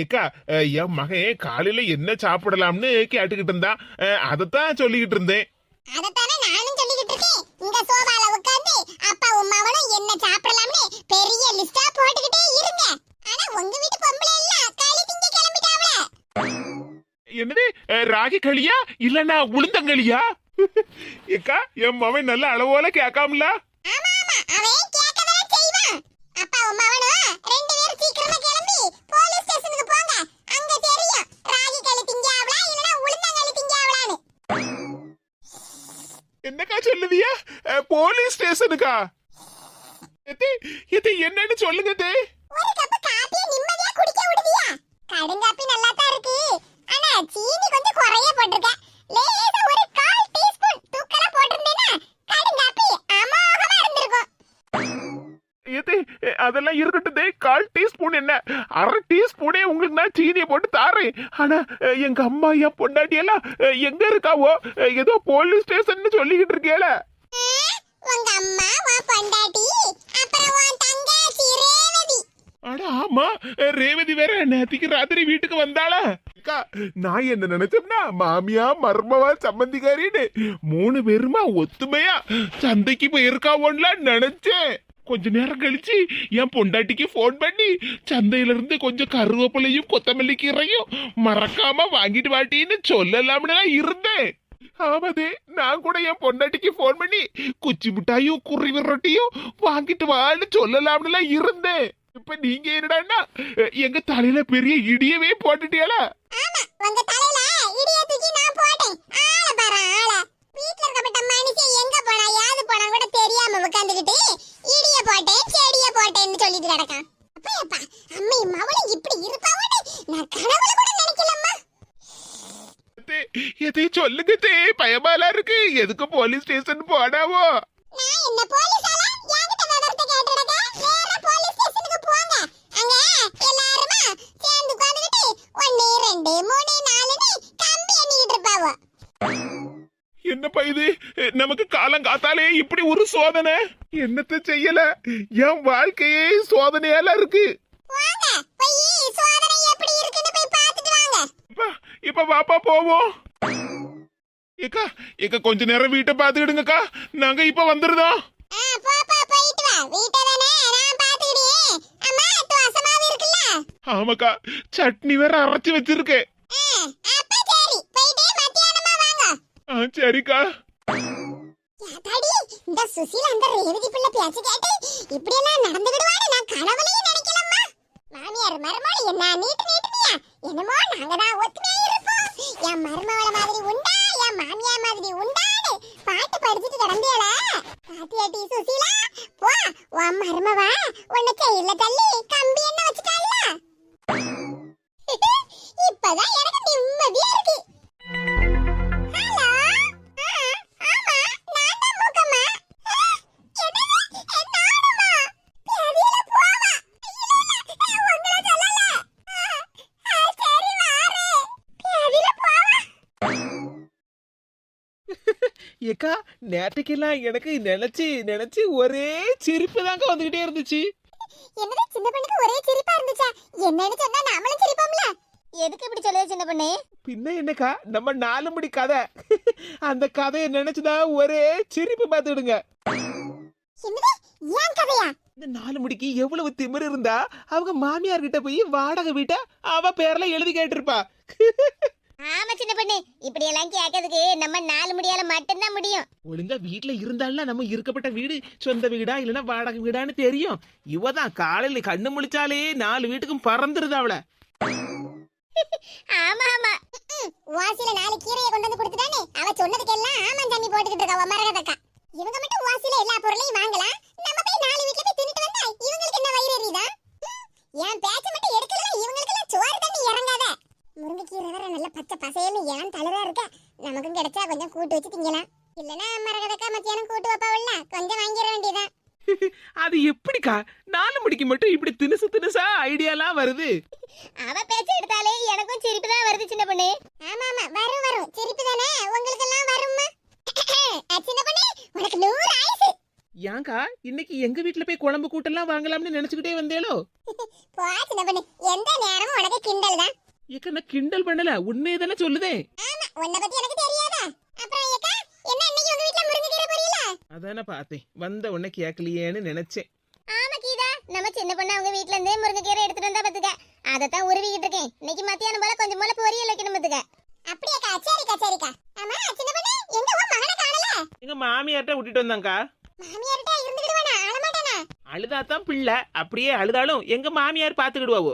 ஏக்கா என் மகன் காலையில என்ன சாப்பிடலாம்னு கேட்டுக்கிட்டு இருந்தான், அதத்தான் சொல்லிக்கிட்டு இருந்தேன். அதத்தானே நானும் சொல்லிக்கிட்டு இருக்கேன். இங்க சோபால உட்கார்ந்து அப்பா மவனும் என்ன சாப்பிடலாம்னு பெரிய லிஸ்டா போட்டுக்கிட்டே இருங்க. ஆனா உங்க வீட்டு பொம்பளை எல்லாம் களி திங்க கிளம்பிட்டாவல. என்னது ராகி களியா இல்லன்னா உளுந்தங்களியா? ஏக்கா என் மவன் நல்ல அளவோல கேட்காமல. ஆமா ஆமா, அவன் கேட்கதான் செய்வான். அப்பா மவனும் ரெண்டு பேரும் சீக்கிரமா கிளம்பி போலீஸ் ஸ்டேஷனுக்கு போங்க. அங்க தெரியும் ராகி களி திங்காவளா இல்லனா உளுந்தங்களி திங்காவளான்னு. என்னக்கா சொல்லுதியா? போலீஸ் ஸ்டேஷனுக்கா? இது என்னன்னு சொல்லுங்க. ஒரு கப் காபி நிம்மதியா குடிக்க விடுதியா? கடுங்காப்பி நல்லா தான் இருக்கு, ஆனா சீனி கொஞ்சம் குறைய போட்டுருக்க. லேசா ஒரு 1/4 டீஸ்பூன் தூக்கலா போட்டிருந்தேனா கடுங்காப்பி அமோகமா இருந்திருக்கும். அதெல்லாம் இருக்கட்டும். 1/4 டீஸ்பூன் என்ன, 1/2 டீஸ்பூனே உங்களுக்கு நான் சீனியை போட்டு தாரேன். ஆனா எங்க அம்மா என் பொண்டாட்டி எல்லாம் எங்க இருக்காவோ? ஏதோ போலீஸ் ஸ்டேஷன் சொல்லிக்கிட்டு இருக்கேல. உங்க அம்மா உன் பொண்டாட்டி அப்புறம் உன் தங்கச்சி ரேவதி. அட ஆமா, ரேவதி வேற நேத்திக்கு ராத்திரி வீட்டுக்கு வந்தாளா? நான் என்ன நினைச்சேன்னா மாமியா மர்மவா சம்பந்திக்காரின்னு 3 பேருமா ஒத்துமையா சந்தைக்கு போயிருக்காவோன்லாம் நினைச்சேன். கொஞ்ச நேரம் கழிச்சு என் பொண்டாட்டிக்கு போன் பண்ணி சந்தையில இருந்து கொஞ்சம் கருவேப்பிலையும் கொத்தமல்லி கீரையும் மறக்காம வாங்கிட்டு வாட்டின்னு சொல்லலாம்னு இருந்தேன். ஆமாதே, நான் கூட என் பொண்டாட்டிக்கு போன் பண்ணி குச்சி மிட்டாயும் குருவி ரொட்டியும் வாங்கிட்டு வான்னு சொல்லலாம்னு இருந்தேன். இப்ப நீங்க என்னடான்னா எங்க தலையில பெரிய இடியவே போட்டுட்டியால. ஆமா, உங்க தலையில இடிய தூக்கி நான் போட்டேன். ஆள பாரு ஆள. வீட்ல இருக்கப்பட்ட மனுஷன் எங்க போனா யாது போனா கூட தெரியாம உட்கார்ந்துகிட்டு இடிய போட்டேன் செடிய போட்டேன்னு சொல்லிட்டு கிடக்கான். அப்பா அம்மை மவளும் இப்படி இருப்பாவோன்னு நான் கனவுல கூட நினைக்கலம்மா. எதை சொல்லுங்க தே, பயமாலா இருக்கு. எதுக்கு போலீஸ் ஸ்டேஷன் போனாவோ? நான் என்ன போலீஸால என்கிட்ட விவரத்தை கேட்டுடங்க. நேரா போலீஸ் ஸ்டேஷனுக்கு போங்க. அங்க எல்லாருமா சேர்ந்து உட்கார்ந்துகிட்டு 1 2 3 4ன்னு கம்பி எண்ணிட்டு இருப்பாவோ. என்னப்பா இது, நமக்கு காலம் காத்தாலே இப்படி ஒரு சோதனை. என்னத்த செய்யல, என் வாழ்க்கையே சோதனையால இருக்கு. வாங்க போய் சோதனை எப்படி இருக்குன்னு போய் பார்த்துட்டு வாங்க. இப்ப வாப்பா போவோம். ஏக்கா ஏக்கா கொஞ்ச நேரம் வீட்டை பாத்துக்கிடுங்கக்கா, நாங்க இப்ப வந்துருதோம். போப்பா போயிட்டு வா. வீட்டை தானே நான் பாத்துக்கிட்டேன். அம்மா தோசை மாவு இருக்குல்ல? ஆமாக்கா, சட்னி வேற அரைச்சு வச்சிருக்கேன். அப்ப சரி, போயிட்டு மத்தியானமா வாங்க. சரிக்கா. யாத்தாடி, இந்த சுசீலா அந்த ரேவதி பிள்ளை பேச்சு கேட்டு இப்படி எல்லாம் நடந்துக்கிடுவான்னு நான் கனவுலயே நினைக்கலம்மா. மாமியார் மருமகள் என்ன நீட்டுனியா? என்னமோ நாங்க தான் ஒத்துமையா இருப்போம். என் மருமகள மாதிரி உண்டா, என் மாமியா மாதிரி உண்டான்னு பாட்டு படிச்சுட்டு கிடந்தேல. பாத்தியாட்டி சுசீலா, போ உன் மருமவா உன்னை கையில தள்ளி கம்பி என்ன வச்சுட்டாள்ல. இப்பதான் எனக்கு நிம்மதியா இருக்கு. ஹலோ, ஆமா நான் தான் மூக்கம்மா. என்னது என்னாடுமா? தெரியல போவா. இல்ல உங்களை சொல்லல. சரி வாரே. தெரியல போவா. ஏக்கா நேற்றுக்கெல்லாம் எனக்கு நினைச்சு ஒரே சிரிப்பு தாங்க வந்துகிட்டே இருந்துச்சு. என்னது சின்ன பொண்ணுக்கு ஒரே சிரிப்பா இருந்துச்சா? என்னன்னு சொன்னா நாமளும் சிரிப்போம்ல. எதுக்கு இப்படி சொல்லுது சின்ன பொண்ணே? பின்ன என்னக்கா, நம்ம 4 முடி கதை, அந்த கதையை நினைச்சுதான் ஒரே சிரிப்பு பார்த்துடுங்க. என்னது ஏன் கதையா? இந்த 4 முடிக்கு எவ்வளவு திமிரு இருந்தா அவங்க மாமியார் கிட்ட போய் வாடகை வீட்டை அவ பேர்ல எழுதி கேட்டிருப்பா. ஆமா சின்ன பொண்ணு, இப்படி எல்லாம் கேட்கறதுக்கு நம்ம 4 முடியால மட்டும்தான் முடியும். ஒழுங்கா வீட்டுல இருந்தாலும் நம்ம இருக்கப்பட்ட வீடு சொந்த வீடா இல்லைன்னா வாடகை வீடான்னு தெரியும். இவதான் காலையில கண்ணு முழிச்சாலே 4 வீட்டுக்கும் பறந்துருது அவள. ஆமா ஆமா, வாசில 4 கீரையை கொண்டு வந்து கொடுத்துட்டானே, அவ சொன்னதுக்கெல்லாம் ஆமாம் தண்ணி போட்டுக்கிட்டு இருக்கா மரகதக்கா. இவங்க மட்டும் வாசில எல்லா பொருளையும் கொஞ்சம் கூட்டு வச்சு திங்கலாம். இல்லனா மரகதக்கா மத்தியானம் கூட்டு வைப்பாவல்ல, கொஞ்சம் வாங்கிட வேண்டியதான். அது எப்படிக்கா 4 மணிக்கு மட்டும் இப்படி தினுசு தினுசா ஐடியாலாம் வருது? அவ பேச்ச எடுத்தாலே எனக்கும் சிரிப்பு தான் வருது சின்ன பொண்ணு. ஆமா ஆமா வரும் வரும் சிரிப்பு தானே உங்களுக்கு எல்லாம் வரும்மா. சின்ன பொண்ணு உனக்கு 100 ஆயுசு. ஏங்கா இன்னைக்கு எங்க வீட்ல போய் குழம்பு கூட்டெல்லாம் வாங்கலாம்னு நினைச்சுக்கிட்டே வந்தேளோ? போ சின்ன பொண்ணு, எந்த நேரமும் உனக்கு கிண்டல் தான். ஏக்கா நான் கிண்டல் பண்ணல, உண்மையை தானே சொல்லுதேன். ஆமா உன்னை பத்தி எனக்கு தெரியாதா? அப்புறம் ஏக்கா என்ன இன்னைக்கு உங்க வீட்ல முருங்கைக்கீரை பொரியல? அதானே பார்த்தேன், வந்த உடனே கேட்கலையேன்னு நினைச்சேன். ஆமா கீதா, நம்ம சின்ன பொண்ணு அவங்க வீட்ல இருந்து முருங்கைக்கீரை எடுத்துட்டு வந்தா பாத்துக்க. அதத்தான் உருவிக்கிட்டு இருக்கேன். இன்னைக்கு மத்தியானம் போல கொஞ்சம் போல பொரியல் வைக்கணும் பாத்துக்க. அப்படியேக்கா, சரிக்கா சரிக்கா. ஆமா சின்ன பொண்ணு எங்க உன் மகனை காணல? எங்க மாமியார்ட்ட விட்டுட்டு வந்தாங்கா. மாமியார்ட்ட இருந்துக்கிடுவானா? அழமாட்டானா? அழுதாதான் பிள்ளை, அப்படியே அழுதாலும் எங்க மாமியார் பாத்துக்கிடுவாவோ.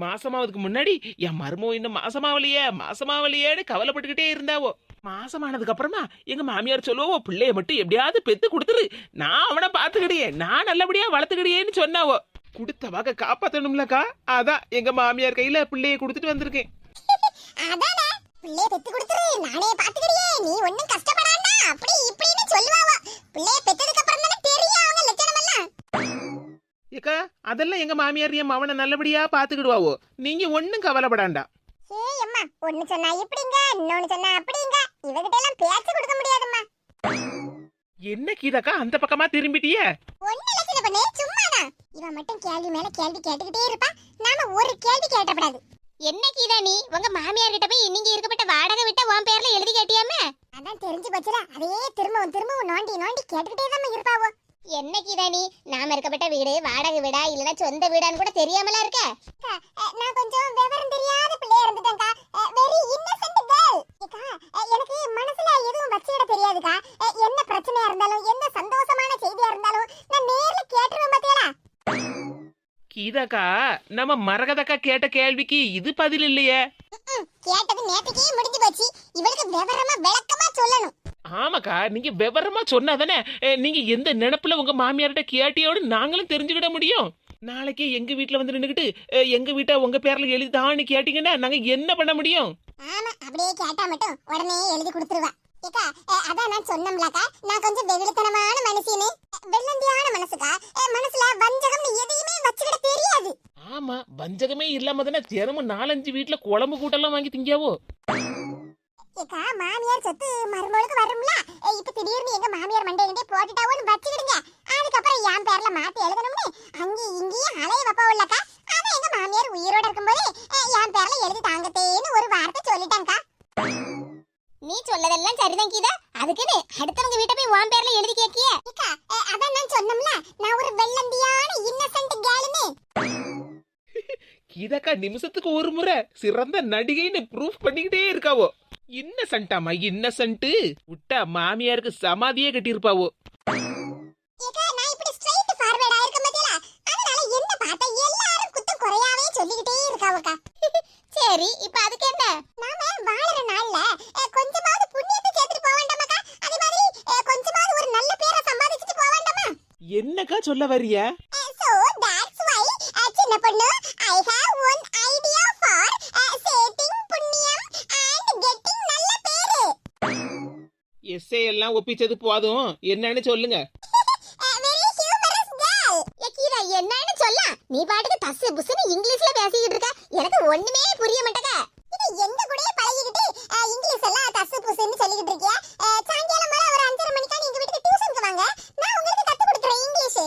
மாசமாவதுக்கு முன்னாடி என் மருமோ இன்னும் மாசமாவலையேன்னு கவலைப்பட்டுக்கிட்டே இருந்தாவோ. மாசமானதுக்கு அப்புறமா எங்க மாமியார் சொல்லுவோ, பிள்ளைய மட்டும் எப்படியாவது பெத்து கொடுத்துரு, நான் அவனை பாத்துக்கிடியே, நான் நல்லபடியா வளர்த்துக்கிடியேன்னு சொன்னாவோ. கொடுத்த வாக்க காப்பாத்தணும்லக்கா, அதான் எங்க மாமியார் கையில பிள்ளைய கொடுத்துட்டு வந்திருக்கேன். அதானே, பிள்ளைய பெத்து கொடுத்துரு, நானே பாத்துக்கிடியே, நீ ஒண்ணும் கஷ்டப்படாண்டா அப்படி இப்படின்னு சொல்லுவாவோ. பிள்ளைய பெத்ததுக்கு அப்புறம் தானே தெரியும் அவங்க லட்சணம் எல்லாம். ஏக்கா அதெல்லாம் எங்க மாமியார் என் மவனை நல்லபடியா பாத்துக்கிடுவாவோ, நீங்க ஒண்ணும் கவலைப்படாண்டா. ஏய் அம்மா, ஒன்னு சொன்னா இப்படிங்க, இன்னொன்னு சொன்னா அப்படிங்க, இவகிட்ட எல்லாம் பேச்சு கொடுக்க முடியாதும்மா. என்ன கீதாக்கா அந்த பக்கமா திரும்பிட்டியே? ஒண்ணு இல்ல சின்ன பொண்ணு, சும்மாதான். இவன் மட்டும் கேள்வி மேல கேள்வி கேட்டுக்கிட்டே இருப்பா, நாம ஒரு கேள்வி கேட்டப்படாது. என்ன கீதா நீ உங்க மாமியார் கிட்ட போய் நீங்க இருக்கப்பட்ட வாடகை விட்ட உன் பேர்ல எழுதி கேட்டியாமே? அதான் தெரிஞ்சு போச்சுல, அதையே திரும்பவும் நோண்டி கேட்டுக்கிட்டே தான் இருப்பாவோ. என்ன கீதா நீ, நாம இருக்கப்பட்ட வீடு வாடகை வீடா இல்லனா சொந்த வீடான்னு கூட தெரியாமல இருக்க? நான் கொஞ்சம் விவரம் தெரியாத பிள்ளையா இருந்துட்டேன்க்கா. Very Innocent girl. ஏக்கா எனக்கு மனசுல எதுவும் வச்சிட தெரியாதுக்கா. என்ன பிரச்சனையா இருந்தாலும் என்ன சந்தோஷமான செய்தியா இருந்தாலும் நான் நேர்ல கேட்டுருவேன் பாத்தியாடா. கீதாக்கா நம்ம மரகதக்கா கேட்ட கேள்விக்கு இது பதில் இல்லையே. கேட்டது நேத்துக்கே முடிஞ்சு போச்சு, இவளுக்கு விவரமா விளக்கமா சொல்லணும். ஆமாக்கா, நீங்க விவரமா சொன்னாதானே நீங்க எந்த நினைப்புல உங்க மாமியார்கிட்ட கேட்டியோடு நாங்களும் தெரிஞ்சுக்கிட முடியும். நாளைக்கு எங்க வீட்டுல வந்து நின்னுக்கிட்டு எங்க வீட்டை உங்க பேர்ல எழுதிதான்னு கேட்டீங்கன்னா நாங்க என்ன பண்ண முடியும்? ஆமா, அப்படியே கேட்டா மட்டும் உடனே எழுதி கொடுத்துருவா. ஏக்கா அதான் நான் சொன்னோம்லக்கா, நான் கொஞ்சம் வெகுளித்தனமான மனுஷின்னு, வெள்ளந்தியான மனசுக்கா. மனசுல வஞ்சகம்னு எதையுமே வச்சுக்கிட தெரியாது. ஆமா, வஞ்சகமே இல்லாம தானே தினமும் 4-5 வீட்டுல குழம்பு கூட்டெல்லாம் வாங்கி திங்காவோ. ஏக்கா மாமியார் சொத்து மருமகளுக்கு வரும்ல, இப்ப திடீர்னு எங்க மாமியார் மண்டையிலே போட்டுட்டாவோன்னு வச்சுக்கிடுங்க. அதுக்கப்புறம் என் பேர்ல மாத்தி எழுதணும்னு அங்கேயும் இங்கேயும் அலைய வைப்பாவுல்லக்கா. அதான் எங்க மாமியார் உயிரோட இருக்கும்போது என் பேர்ல எழுதி தாங்கத்தேன்னு ஒரு வார்த்தை சொல்லிட்டாங்கக்கா. நீ சொல்லதெல்லாம் சரிதான் கீதா, அதுக்குன்னு அடுத்தவங்க வீட்டை போய் உன் பேர்ல எழுதி கேக்கியே? ஏக்கா அதான் நான் சொன்னோம்ல, நான் ஒரு வெள்ளந்தியான இன்னசென்ட் கேர்ள்னு. கீதாக்கா நிமிஷத்துக்கு ஒரு முறை சிறந்த நடிகைன்னு ப்ரூஃப் பண்ணிக்கிட்டே இருக்காவோ. இன்னசென்ட்டாமா இன்னசென்ட் விட்டா மாமியாருக்கு சமாதியே கட்டியிருப்பாவோ. ஏக்கா நான் இப்படி ஸ்ட்ரைட் ஃபார்வர்ட் ஆயிருக்க மாட்டேல, அதனால என்ன பார்த்தா எல்லாரும் குத்தம் குறையாவே சொல்லிக்கிட்டே இருக்காவக்கா. சரி இப்ப அதுக்கு என்ன, நாம வாழற நாள்ல கொஞ்சமாவது புண்ணியத்தை சேர்த்துட்டு போக வேண்டாமாக்கா? அதே மாதிரி கொஞ்சமாவது ஒரு நல்ல பேரை சம்பாதிச்சிட்டு போக வேண்டாமா? என்னக்கா சொல்ல வரிய? So that's why சின்ன பொண்ணு, I have one idea for saving புண்ணியம் and getting நல்ல பேரு. எஸ்ஏ எல்லாம் ஒப்பிச்சது போதும், என்னன்னு சொல்லுங்க. Very humorous girl. ஏக்கீரா என்னன்னு சொல்ல, நீ பாட்டுக்கு தஸ்ஸு புஸ்ஸுன்னு இங்கிலீஷ்ல பேசிக்கிட்டு இருக்க, எனக்கு ஒண்ணுமே புரிய மாட்டேங்க. இது எங்க கூடயே பழகிக்கிட்டு இங்கிலீஷ் எல்லாம் தஸ்ஸு புஸ்ஸுன்னு சொல்லிக்கிட்டு இருக்கியா? சாயங்காலம் மேல ஒரு 5:30 மணிக்கா நீங்க வீட்டுக்கு டியூஷனுக்கு வாங்க, நான் உங்களுக்கு கத்து கொடுக்குறேன் இங்கிலீஷ்.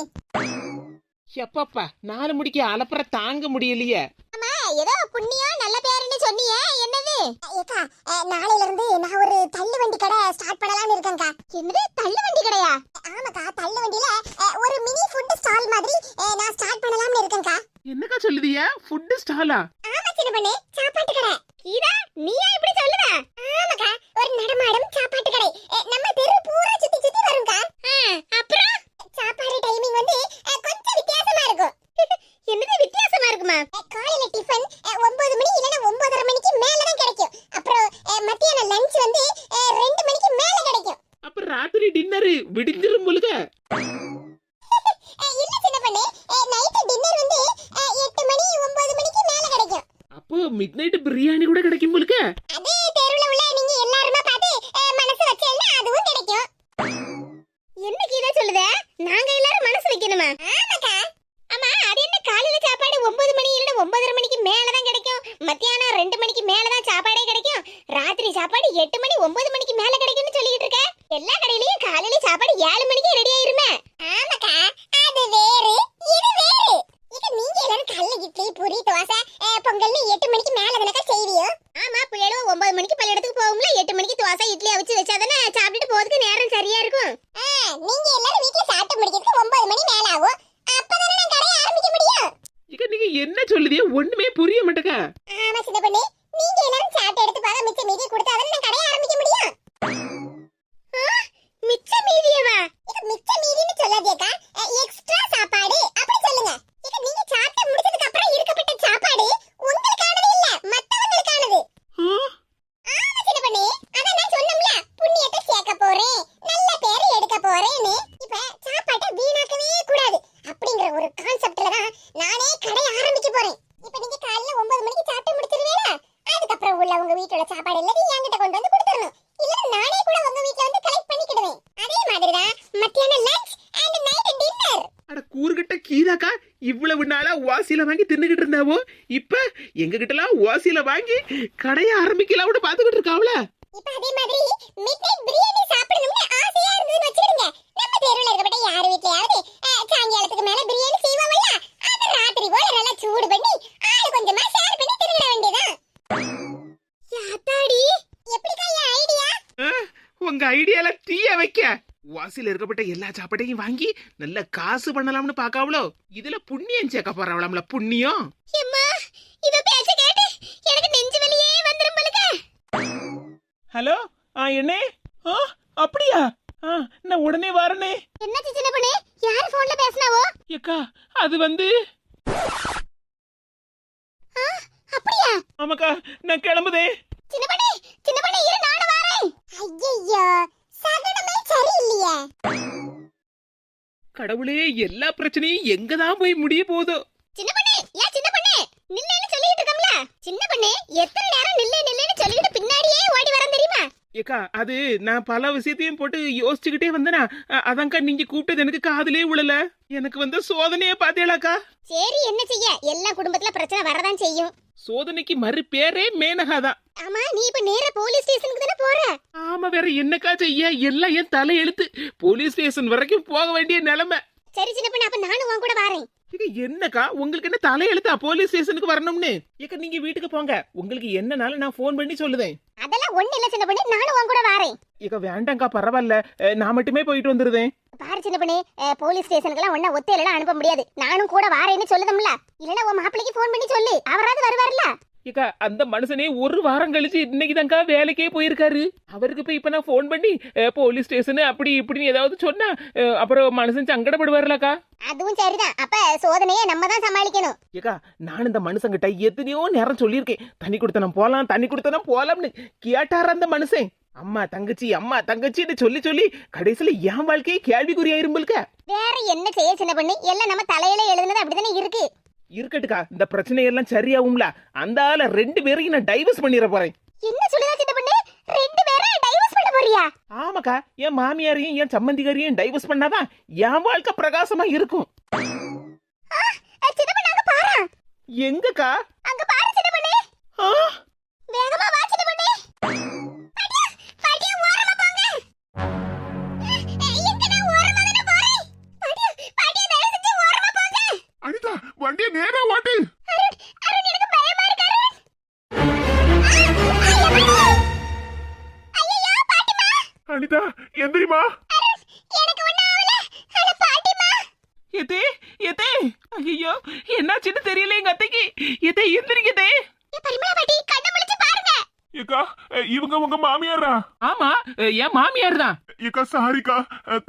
எப்பப்பா 4 முடிக்கு அலப்பற தாங்க முடியலையே. அம்மா ஏதோ புண்ணியம் நல்ல பேருன்னு சொன்னியே, என்னது? ஏக்கா நாளையில இருந்து நான் ஒரு தள்ளு வண்டி கடை ஸ்டார்ட் பண்ணலாம்னு இருக்கேன்க்கா. என்னது தள்ளு வண்டி கடையா? ஆமாக்கா, தள்ளு வண்டியில ஒரு மினி ஃபுட் ஸ்டால் மாதிரி நான் ஸ்டார்ட் பண்ணலாம்னு இருக்கேன்க்கா. என்னக்கா சொல்லுதியா? ஃபுட் ஸ்டாலா? ஆமா சின்ன பொண்ணு, சாப்பாட்டு கடை. கீதா நீயா இப்படி சொல்லுற? ஆமாக்கா, ஒரு நடமாடும் சாப்பாட்டு கடை நம்ம தெரு பூரா சுத்தி வரும்க்கா. அப்புறம் சாப்பாடு டைமிங் வந்து கொஞ்சம் வித்தியாசமா இருக்கும். என்னது வித்தியாசமா இருக்குமா? காலையில டிஃபன் 9 மணி இல்லனா 9:30 மணிக்கு மேல தான் கிடைக்கும். அப்புறம் மத்தியான லஞ்ச் வந்து 2 மணிக்கு மேல கிடைக்கும். அப்ப ராத்திரி டின்னர் விடிஞ்சிரும் முழுக? இல்ல சின்ன பொண்ணு, நைட் டின்னர் வந்து 8 மணி 9 மணிக்கு மேல கிடைக்கும். அப்போ மிட்நைட் பிரியாணி கூட கிடைக்கும் முழுக? அதே தெருவுல உள்ள நீங்க எல்லாரும் பார்த்து எல்லா கடையிலயும் காலையில சாப்பாடு 7 மணிக்கு ரெடி ஆயிருமே. ஆமாக்கா, அது வேறு இது வேறு. இத நீங்க எல்லாரும் கல்ல இட்லி பூரி தோசை பொங்கல்னு 8 மணிக்கு மேல தானக்கா செய்வியோ? ஆமா, பிள்ளைகளும் 9 மணிக்கு பள்ளியிடத்துக்கு போகும்ல. 8 மணிக்கு தோசை இட்லி அவிச்சு வச்சாதானே சாப்பிட்டுட்டு போறதுக்கு நேரம் சரியா இருக்கும். நீங்க எல்லாரும் வீட்ல சாப்பிட்டு முடிக்கிறதுக்கு 9 மணி மேல ஆகும். அப்பதானே நான் கடையை ஆரம்பிக்க முடியும். இக்க நீங்க என்ன சொல்லுதியோ ஒண்ணுமே புரிய மாட்டேக்கா. ஆமா சின்ன பொண்ணு, நீங்க எல்லாரும் சாப்பிட்டு எடுத்து போக மிச்ச மீதி கொடுத்தாதானே நான் கடையை ஆரம்பிக்க முடியும். மிச்ச மீதியவா? இது மிச்ச மீதின்னு சொல்லாதேக்கா, எக்ஸ்ட்ரா சாப்பாடு அப்படி சொல்லுங்க. இது நீங்க சாப்பிட்டு முடிச்சதுக்கு அப்புறம் இருக்கப்பட்ட சாப்பாடு உங்களுக்கானது இல்ல, மத்தவங்களுக்கானது. ஆமா சின்ன பொண்ணு, அதான் நான் சொன்னோம்ல, புண்ணியத்தை சேர்க்க போறேன், நல்ல பேரை எடுக்க போறேன்னு. இப்ப சாப்பாட்டை வீணாக்கவே கூடாது அப்படிங்கிற ஒரு கான்செப்ட்ல தான் நானே கடை ஆரம்பிக்க போறேன். இப்ப நீங்க காலையில 9 மணிக்கு சாப்பிட்டு முடிச்சிருவீங்களா? அதுக்கப்புறம் உள்ள உங்க வீட்டோட சாப்பாடு எல்லாத்தையும் என்கிட்ட கொண்டு வந்து கொடுத்துடணும். இல்ல நானே கூட உங்க வீட்ல வந்து கலெக்ட் பண்ணிக்கிடுவேன். அதே மாதிரி தான் மத்தியானம் லஞ்ச் அண்ட் நைட் டின்னர். அட கூறுகிட்ட கீதாக்கா, இவ்வளவு நாளா வாசியில வாங்கி தின்னுகிட்டு இருந்தாவோ, இப்ப எங்க கிட்டலாம் வாசியில வாங்கி கடையை ஆரம்பிக்கலாம்னு பாத்துக்கிட்டு இருக்காவல. இப்ப அதே மாதிரி மிட்நைட் பிரியாணி சாப்பிடணும்னு ஆசையா இருந்ததுன்னு வச்சுக்கிடுங்க. நம்ம தெருவுல இருக்கப்பட்ட யார் வீட்லயாவது சாயங்காலத்துக்கு மேல பிரியாணி செய்வாங்கல்ல, அத ராத்திரி போல நல்லா சூடு பண்ணி ஆளு கொஞ்சமா ஷேர் பண்ணி தின்னுட வேண்டியதான். யாத்தாடி, எப்படிக்கா என் ஐடியா? உங்க ஐடியால தீய வைக்க வாசியில இருக்கப்பட்ட எல்லா சாப்பாட்டையும் வாங்கி நல்ல காசு பண்ணலாம்னு பாக்காவளோ. இதுல புண்ணியம் சேர்க்க போறாவளாம்ல, புண்ணியம். அம்மா, இவ பேச்ச கேட்டு எனக்கு நெஞ்சு வலியே வந்துரும் போலக்க. ஹலோ, என்ன? அப்படியா? நான் உடனே வரனே. என்ன சின்ன பொண்ணு, யார் போன்ல பேசுனாவோ? ஏக்கா, அது வந்து அப்படியா? ஆமாக்கா, நான் கிளம்புதே. சின்ன பொண்ணு இரு, நானும் வரேன். ஐயோ, சகனமே சரியில்லையே. கடவுளே, எல்லா பிரச்சனையும் எங்கதான் போய் முடிய போதோ. சின்ன பொண்ணு, நில்லுன்னு சொல்லிட்டு இருக்கம்ல. சின்ன பொண்ணு, எத்தனை நேரம் நில்லுன்னு சொல்லிட்டு பின்னாடியே ஓடி வரேன் தெரியுமா? ஏக்கா, அது நான் பல விஷயத்தையும் போட்டு யோசிச்சுக்கிட்டே வந்தேனா, அதான்க்கா நீங்க கூப்பிட்டது எனக்கு காதுலயே விழல. எனக்கு வந்து சோதனையே பாத்தீங்களாக்கா? சரி, என்ன செய்ய, எல்லா குடும்பத்துல பிரச்சனை வரதான் செய்யும். சோதனைக்கு மறு பேரே மேனகாதான். ஆமா, நீ இப்ப நேரா போலீஸ் ஸ்டேஷனுக்கு தானே போற? ஆமா, வேற என்னக்கா செய்ய, எல்லாம் என் தலை எழுத்து. போலீஸ் ஸ்டேஷன் வரைக்கும் போக வேண்டிய நிலைமை. சரி சின்ன பொண்ணு, அப்ப நானும் உன் கூட வரேன். என்னக்கா, உங்களுக்கு என்ன தலை எழுத்தா போலீஸ் ஸ்டேஷனுக்கு வரணும்னு? ஏக்கா, நீங்க வீட்டுக்கு போங்க, உங்களுக்கு என்னனாலும் நான் போன் பண்ணி சொல்லுதேன். அதெல்லாம் ஒண்ணு இல்ல சின்ன பொண்ணு, நானும் உன் கூட வரேன். ஏக்கா வேண்டாம்க்கா, பரவாயில்ல, நான் மட்டுமே போயிட்டு வந்துருதேன். பாரு சின்ன பொண்ணு, போலீஸ் ஸ்டேஷனுக்குலாம் ஒண்ணா ஒத்தையில அனுப்ப முடியாது. நானும் கூட வரேன்னு சொல்லுதம்ல. இல்லனா உன் மாப்பிளைக்கு போன் பண்ணி சொல்லு, அவராவது வருவார்ல. ஏக்கா, அந்த மனுஷனே ஒரு வாரம் கழிச்சு இன்னைக்கு தான்க்கா வேலைக்கே போயிருக்காரு. அவருக்கு போய் இப்ப நான் போன் பண்ணி போலீஸ் ஸ்டேஷன் அப்படி இப்படின்னு ஏதாவது சொன்னா அப்புறம் மனுஷன் சங்கடப்படுவார்லக்கா. அதுவும் சரிதான், அப்ப சோதனையை நம்ம தான் சமாளிக்கணும். ஏக்கா, நான் இந்த மனுஷங்கிட்ட எத்தனையோ நேரம் சொல்லியிருக்கேன், தண்ணி கொடுத்தனா போலாம்னு. கேட்டார் அந்த மனுஷன். அம்மா தங்கச்சின்னு சொல்லி கடைசியில என் வாழ்க்கையே கேள்விக்குறியாயிரும்பல்க. வேற என்ன செய்ய சின்ன பொண்ணு, எல்லாம் நம்ம தலையில எழுதுனது அப்படிதானே இருக்கு. இருக்கட்டுக்கா, இந்த பிரச்சனையெல்லாம் சரியாகும்ல. அந்த ஆள 2 பேரையும் நான் டைவர்ஸ் பண்ணிட போறேன். என்ன சொல்லுதா சின்ன பொண்ணு, 2 பேரை டைவர்ஸ் பண்ண போறியா? ஆமாக்கா, என் மாமியாரையும் என் சம்மந்திகாரையும் டைவர்ஸ் பண்ணாதான் என் வாழ்க்கை பிரகாசமா இருக்கும். சின்ன பொண்ணு, அங்க பாரு. எங்கக்கா? அங்க பாரு சின்ன பொண்ணு. வேகமா வா சின்ன பொண்ணு. பாட்டியா, ஓரமா போங்க. எங்க நான் ஓரமா தான போறேன். பாட்டியா தயவு செஞ்சு ஓரமா போங்க. அனிதா, வண்டியை நேரா ஓட்டு. அருண், எனக்கு பயமா இருக்கு அருண். ஐயோ பாட்டிமா. அனிதா, எந்திரிமா. எனக்கு ஒண்ணு ஆவல. அட பாட்டிமா. எதே ஐயோ, என்னாச்சுன்னு தெரியல எங்க அத்தைக்கு. எதே எந்திரிக்கதே. பரிமளா பாட்டி, கண்ணை முழிச்சு பாருங்க. ஏக்கா, இவங்க உங்க மாமியாரா? ஆமா, என் மாமியார் தான். ஏக்கா, சாரிக்கா,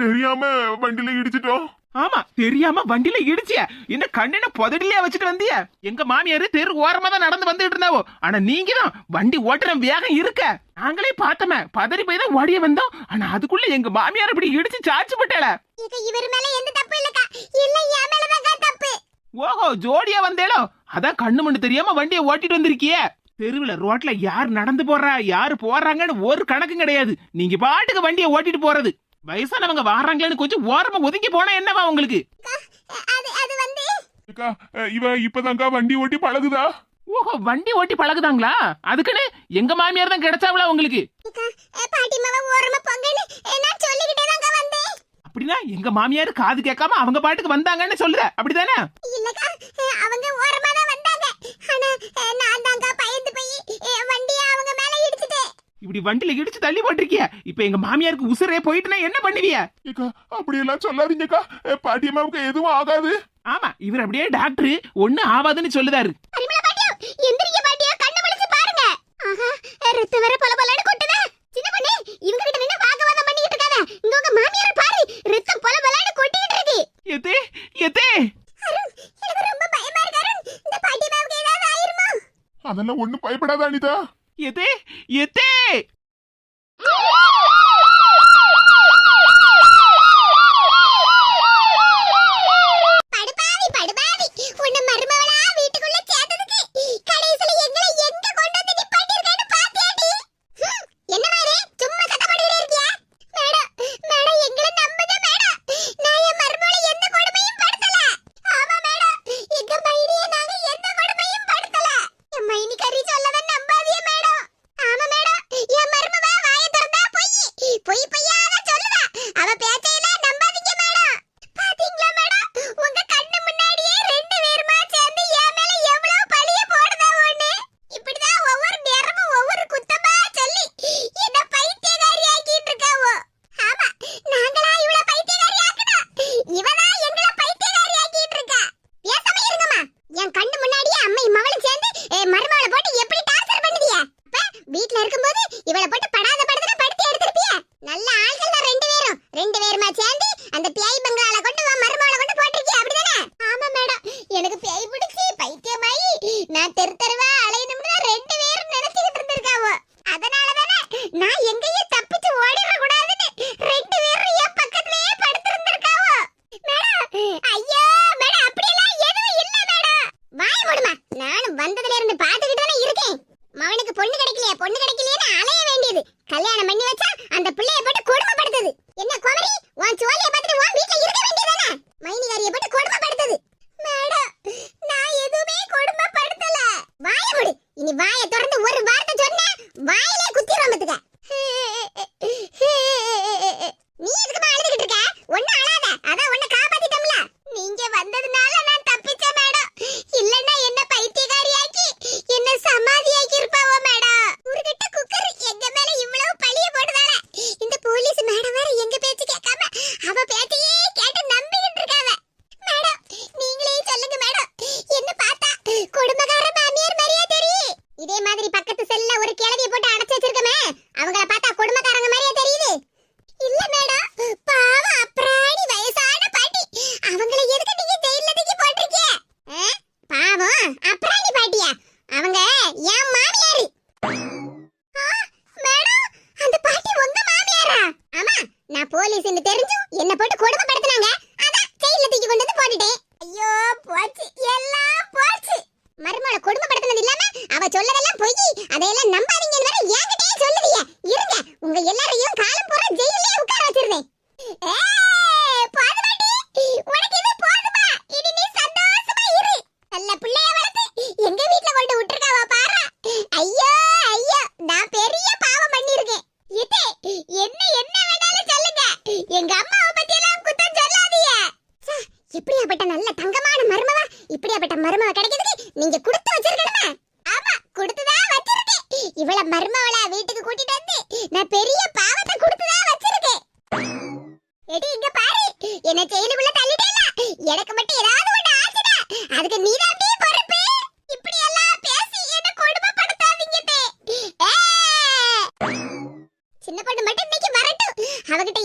தெரியாம வண்டியில இடிச்சிட்டோம். ஆமா, தெரியாம வண்டியில இடிச்சிய. இந்த கண்ணனை புதடிலே வச்சுட்டு வந்திய. எங்க மாமியாரு தெரு ஓரமா தான் நடந்து வந்துட்டு இருந்தாவோ. ஆனா நீங்க தான் வண்டி ஓட்டுற வேகம் இருக்க. நாங்களே பார்த்தோமே, பதறி போய் தான் ஓடிய வந்தோம். ஆனா அதுக்குள்ள எங்க மாமியார் இப்படி இடிச்சு சாச்சு போட்டல. இவர் மேல எந்த தப்பு இல்லக்கா, எல்லாம் என் மேல தான் தப்பு. ஓஹோ, ஜோடியா வந்தேளோ, அதான் கண்ணு மண்ணு தெரியாம வண்டியை ஓட்டிட்டு வந்திருக்கிய. தெருவுல ரோட்ல யார் நடந்து போறா யாரு போறாங்கன்னு ஒரு கணக்கும் கிடையாது. நீங்க பாட்டுக்கு வண்டியை ஓட்டிட்டு போறது. வயசானவங்க வாராங்களேன்னு கொஞ்சம் ஓரமா ஒதுங்கி போனா என்னவா உங்களுக்கு? அது வந்து ஏக்கா, இவ இப்பதான்க்கா வண்டி ஓட்டி பழகுதா. ஓஹோ, வண்டி ஓட்டி பழகுதாங்களா? அதுக்குன்னு எங்க மாமியார் தான் கிடைச்சாவளா உங்களுக்கு? பாட்டிமாவை ஓரமா போங்கன்னு நான் அப்படின்னா எங்க மாமியார் காது கேட்காம அவங்க பாட்டுக்கு வந்தாங்கன்னு சொல்லுத அப்படிதானே? இல்லக்கா அவங்க ஓரமா தான் வந்தாங்க. ஆனா நான் தாங்க பயந்து போய் வண்டியை அவங்க மேல இடிச்சிட்டேன். இப்படி வண்டியில இடிச்சு தள்ளி போட்டிருக்கிய. இப்ப எங்க மாமியாருக்கு உசுரே போயிட்டுனா என்ன பண்ணுவிய? ஏக்கா அப்படி எல்லாம் சொல்லாதீங்கக்கா, பாட்டியம்மாவுக்கு எதுவும் ஆகாது. ஆமா, இவர் அப்படியே டாக்டர் ஒண்ணு ஆவாதுன்னு சொல்லுதாரு. பரிமளா பாட்டியா, எந்திரிக்க பாட்டியா, கண்ணு முழிச்சு பாருங்க. ஆஹா, ரத்தம் வேற பலபலன்னு கொட்டுதே. சின்ன பொண்ணு, இவங்க கிட்ட நின்னு வாக்குவாதம் பண்ணிட்டு இருக்காத. இங்க உங்க மாமியார் பாரு, ரத்தம் பலபலன்னு கொட்டிட்டு இருக்கு. எதே எதே அருண், எனக்கு ரொம்ப பயமா இருக்கு அருண். இந்த பாட்டிமாவுக்கு ஏதாவது ஆயிருமா? அதெல்லாம் ஒண்ணும் பயப்படாத அனிதா. எதே எதே படுபாவி படுபாவி, உன்னை மருமவளா வீட்டுக்குள்ள சேர்த்ததுக்கு கடைசில எங்களை எங்க கொண்டு வந்து நிப்பாட்டிருக்கேன்னு பாத்தியாடி? என்ன மாதிரி சும்மா சத்தம் போட்டுட்டே இருக்கியா? மேடம் மேடம், எங்களை நம்புங்க மேடம். நான் என் மருமவளை எந்த கொடுமையும் படுத்தல. ஆமா மேடம், எங்க மைனியை நாங்க எந்த கொடுமையும் படுத்தல. என் மைனி கறி சொல்லத நம்பாதீங்க மேடம். ஆமா மேடம், என் மருமவ வாயை திறந்தா பொய் பொய்யாத சொல்லுதா. அவ பேச்சையெல்லாம் நம்பாதீங்க மேடம். பாத்தீங்களா மேடம், உங்க கண்ணு முன்னாடியே ரெண்டு பேருமா சேர்ந்து என் மேல எவ்வளவு பழிய போடுதா ஒண்ணு. இப்படிதான் ஒவ்வொரு நேரமும் ஒவ்வொரு குத்தமா சொல்லி என்ன பைத்தியக்காரி ஆக்கிட்டு இருக்காவோ. ஆமா, நாங்களா இவள பைத்தியக்காரி ஆக்குனா, இவதான் எங்கள பைத்தியக்காரி ஆக்கிட்டு இருக்கா. பேசாம இருங்கம்மா. என் கண்ணு முன்னாடியே அம்மை மவளும் சேர்ந்து மருமகளை போட்டு எப்படி டார்ச்சர் பண்ணுதியா? அப்ப வீட்ல இருக்கும்போது இவளை போட்டு படாத படுத்துனா படுத்து எடுத்துருப்பிய. நல்ல ஆள்கள் தான் ரெண்டு பேருமா சேர்ந்து அந்த பேய் பங்களால கொண்டு வா மருமகளை கொண்டு போட்டிருக்கிய அப்படிதானே? ஆமா மேடம், எனக்கு பேய் பிடிச்சி பைத்தியமாயி நான் தெருவா அலையணும்னு ரெண்டு பேரும் நினைச்சுக்கிட்டு இருந்திருக்காவோ. அதனாலதானே நான் எங்கேயும் தப்பிச்சு ஓடிட கூடாதுன்னு ரெண்டு பேரும் என் பக்கத்துலயே படுத்திருந்திருக்காவோ. மேடம் ஐயோ மேடம், அப்படியெல்லாம் எதுவும் இல்ல மேடம். வாய மூடுமா. நானும் வந்ததுல இருந்து பாத்துக்கிட்டு தானே இருக்கேன். மவனுக்கு பொண்ணு கிடைக்கலையேன்னு அலைய வேண்டியது. கல்யாணம் பண்ணி வச்சா அந்த பிள்ளைய போட்டு கொடுமைப்படுத்துது. என்ன குமரி, உன் சோழிய பார்த்துட்டு உன் வீட்ல இருக்க வேண்டியதானே? மைனிகாரிய போட்டு கொடுமைப்படுத்துது. மேடம் நான் எதுவுமே கொடுமைப்படுத்தல. வாய மூடு. இனி வாயை திறந்து ஒரு வார்த்தை சொன்னா வாயிலே குத்திரும் பாத்துக்க. நீ எதுக்குமா அழுதுகிட்டு இருக்க? ஒண்ணு அழாத, அதான் உன்னை காப்பாத்திட்டோம்ல. நீங்க வந்ததுனால நான் தப்பிச்சேன் மேடம். இல்லன்னா என்ன பைத்தியக்காரியாக்கி என்ன சமாதியாக்கி இருப்பாவோ மேடம். உருகிட்ட குக்கர் எங்க மேல இவ்வளவு பழிய போடுதால இந்த போலீஸ் மேடம் வேற எங்க பேச்சு கேட்காம அவ பேச்சையே கேட்டு நம்பிக்கிட்டு இருக்காவ. மேடம் நீங்களே சொல்லுங்க மேடம், என்ன பார்த்தா குடும்பக்கார மாமியார் மாதிரியா தெரியும்? இதே மாதிரி பக்கத்து செல்ல ஒரு கிழவிய போட்டு அடைச்சு வச்சிருக்கமே, அவங்கள பார்த்தா குடும்பக்காரங்க மாதிரியா தெரியுது? இல்ல மேடம், பாவம் அப்ராணி வயசான பாட்டி. அவங்கள எதுக்கு நீங்க ஜெயில்ல தூக்கி போட்டிருக்கீங்க? பாவம் அப்ராணி பாட்டியா? அவங்க என் மாமியாரு. மேடம் அந்த பாட்டி உங்க மாமியாரா? ஆமா, நான் போலீஸ்னு தெரிஞ்சும் என்ன போட்டு கொடுமைப்படுத்துனாங்க. அதான் ஜெயில்ல தூக்கி கொண்டு வந்து போட்டுட்டேன். ஐயோ போச்சு, எல்லாம் போச்சு. மருமகளை கொடுமைப்படுத்துனது இல்லாம அவ சொல்லதெல்லாம் பொய், அதையெல்லாம் நம்பாதீங்கன்னு வேற என்கிட்டயே சொல்லுவீங்க. இருங்க, உங்க எல்லாரையும் காலம் பூரா ஜெயிலே உட்கார வச்சிருவேன். பாதுமாட்டி, உனக்கு இது போதுமா? இனி நீ சந்தோஷமா இரு. நல்ல பிள்ளைய வளர்த்து எங்க வீட்ல கொண்டு விட்டுருக்காவ பாரு. ஐயோ ஐயோ, நான் பெரிய பாவம் பண்ணிருக்கேன். இதே என்ன வேணாலும் சொல்லுங்க, எங்க அம்மாவை பத்தி எல்லாம் குத்தம் சொல்லாதீங்க. இப்படியாப்பட்ட நல்ல தங்கமான மருமவ, இப்படியாப்பட்ட மருமவ கிடைக்கிறதுக்கு நீங்க கொடுத்து வச்சிருக்கணுமே. ஆமா, கொடுத்துதான் வச்சிருக்கேன். இவள மருமவளா வீட்டுக்கு கூட்டிட்டு வந்து நான் பெரிய பாவத்தை கொடுத்துதான் வச்சிருக்கேன். எடி இங்க பாரு, என்ன ஜெயிலுக்குள்ள தள்ளிட்டேல. எனக்கு மட்டும் ஏதாவது ஒண்ணு ஆச்சுடா, அதுக்கு நீதான் பொறுப்பு. இப்படி எல்லாம் பேசி என்ன கொடுமைப்படுத்தாதீங்க. சின்ன பொண்ணு மட்டும் இன்னைக்கு வரட்டும், அவகிட்ட